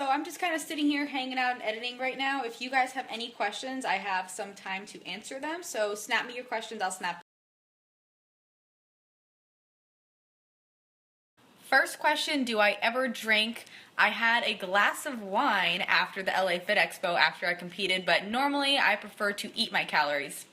So I'm just kind of sitting here hanging out and editing right now. If you guys have any questions, I have some time to answer them. So snap me your questions, I'll snap. First question, do I ever drink? I had a glass of wine after the LA Fit Expo after I competed, but normally I prefer to eat my calories.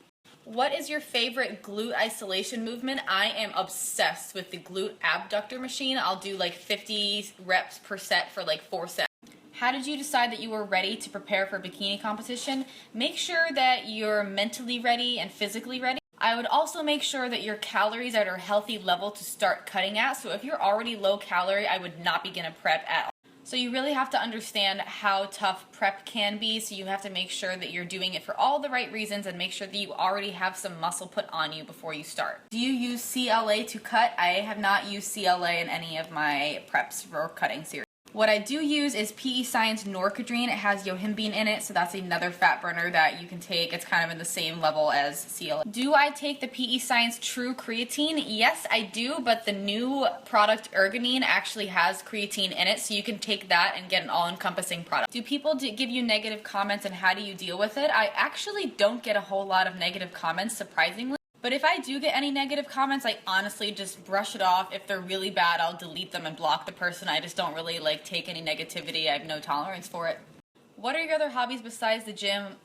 What is your favorite glute isolation movement? I am obsessed with the glute abductor machine. I'll do like 50 reps per set for like 4 sets. How did you decide that you were ready to prepare for bikini competition? Make sure that you're mentally ready and physically ready. I would also make sure that your calories are at a healthy level to start cutting at. So if you're already low calorie, I would not begin a prep at all. So you really have to understand how tough prep can be. So you have to make sure that you're doing it for all the right reasons and make sure that you already have some muscle put on you before you start. Do you use CLA to cut? I have not used CLA in any of my preps for cutting series. What I do use is PE Science Norcadrine. It has yohimbine in it, so that's another fat burner that you can take. It's kind of in the same level as CLA. Do I take the PE Science True Creatine? Yes, I do, but the new product Ergonine actually has creatine in it, so you can take that and get an all-encompassing product. Do people give you negative comments, and how do you deal with it? I actually don't get a whole lot of negative comments, surprisingly. But if I do get any negative comments, I honestly just brush it off. If they're really bad, I'll delete them and block the person. I just don't really take any negativity. I have no tolerance for it. What are your other hobbies besides the gym?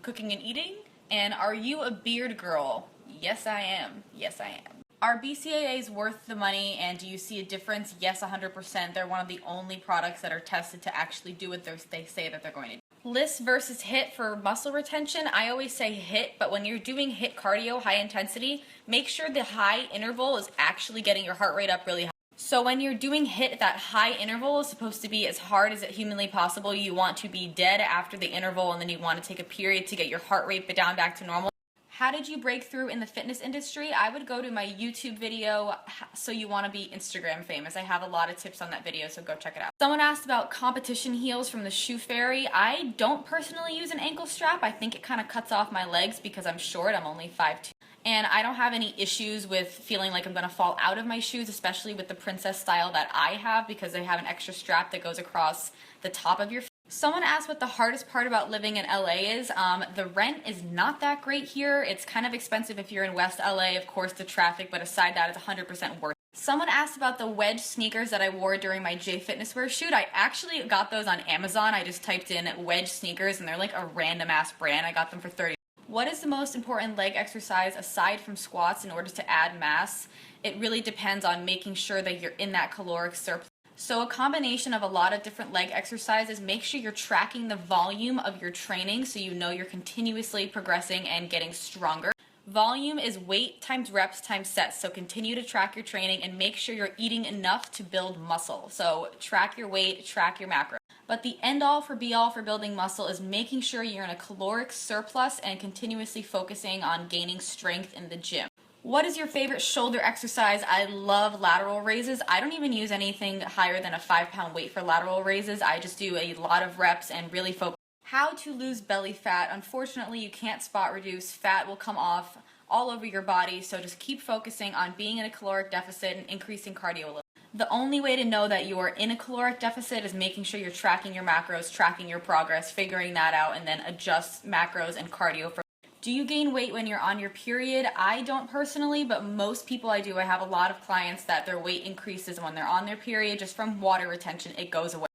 Cooking and eating? And are you a beard girl? Yes, I am. Yes, I am. Are BCAAs worth the money, and do you see a difference? Yes, 100%. They're one of the only products that are tested to actually do what they say that they're going to do. LISS versus HIIT for muscle retention. I always say HIIT, but when you're doing HIIT cardio, high intensity, make sure the high interval is actually getting your heart rate up really high. So when you're doing HIIT, that high interval is supposed to be as hard as it humanly possible. You want to be dead after the interval, and then you want to take a period to get your heart rate down back to normal. How did you break through in the fitness industry? I would go to my YouTube video, So You Want to Be Instagram Famous. I have a lot of tips on that video, so go check it out. Someone asked about competition heels from the Shoe Fairy. I don't personally use an ankle strap. I think it kind of cuts off my legs because I'm short. I'm only 5'2". And I don't have any issues with feeling like I'm going to fall out of my shoes, especially with the princess style that I have, because they have an extra strap that goes across the top of your feet. Someone asked what the hardest part about living in LA is. The rent is not that great here. It's kind of expensive if you're in West LA, of course, the traffic, but aside that, it's 100% worth it. Someone asked about the wedge sneakers that I wore during my J Fitness Wear shoot. I actually got those on Amazon. I just typed in wedge sneakers, and they're like a random ass brand. I got them for $30. What is the most important leg exercise aside from squats in order to add mass? It really depends on making sure that you're in that caloric surplus. So a combination of a lot of different leg exercises. Make sure you're tracking the volume of your training so you know you're continuously progressing and getting stronger. Volume is weight times reps times sets, so continue to track your training and make sure you're eating enough to build muscle. So track your weight, track your macro. But the end all for be all for building muscle is making sure you're in a caloric surplus and continuously focusing on gaining strength in the gym. What is your favorite shoulder exercise? I love lateral raises. I don't even use anything higher than a 5-pound weight for lateral raises. I just do a lot of reps and really focus. How to lose belly fat? Unfortunately, you can't spot reduce. Fat will come off all over your body, so just keep focusing on being in a caloric deficit and increasing cardio a little. The only way to know that you are in a caloric deficit is making sure you're tracking your macros, tracking your progress, figuring that out, and then adjust macros and cardio for. Do you gain weight when you're on your period? I don't personally, but most people I do. I have a lot of clients that their weight increases when they're on their period just from water retention. It goes away.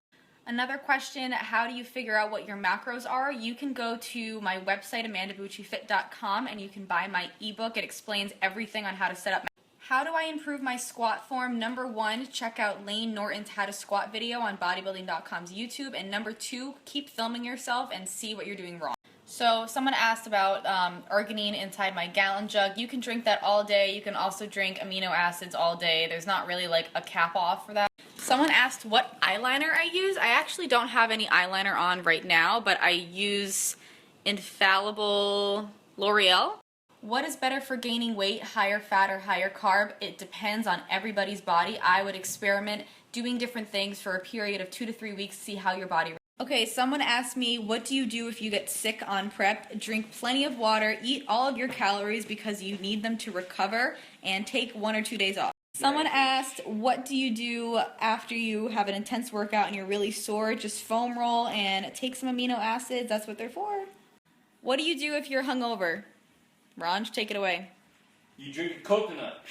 Another question, how do you figure out what your macros are? You can go to my website, amandabucciFit.com, and you can buy my ebook. It explains everything on how to set up. How do I improve my squat form? Number 1, check out Lane Norton's How to Squat video on bodybuilding.com's YouTube. And number 2, keep filming yourself and see what you're doing wrong. So someone asked about Ergonine inside my gallon jug. You can drink that all day. You can also drink amino acids all day. There's not really like a cap off for that. Someone asked what eyeliner I use. I actually don't have any eyeliner on right now, but I use Infallible L'Oreal. What is better for gaining weight, higher fat or higher carb? It depends on everybody's body. I would experiment doing different things for a period of 2 to 3 weeks to see how your body. Okay, someone asked me, what do you do if you get sick on prep? Drink plenty of water, eat all of your calories because you need them to recover, and take 1 or 2 days off. Someone asked, what do you do after you have an intense workout and you're really sore? Just foam roll and take some amino acids. That's what they're for. What do you do if you're hungover? Ranj, take it away. You drink a coconut.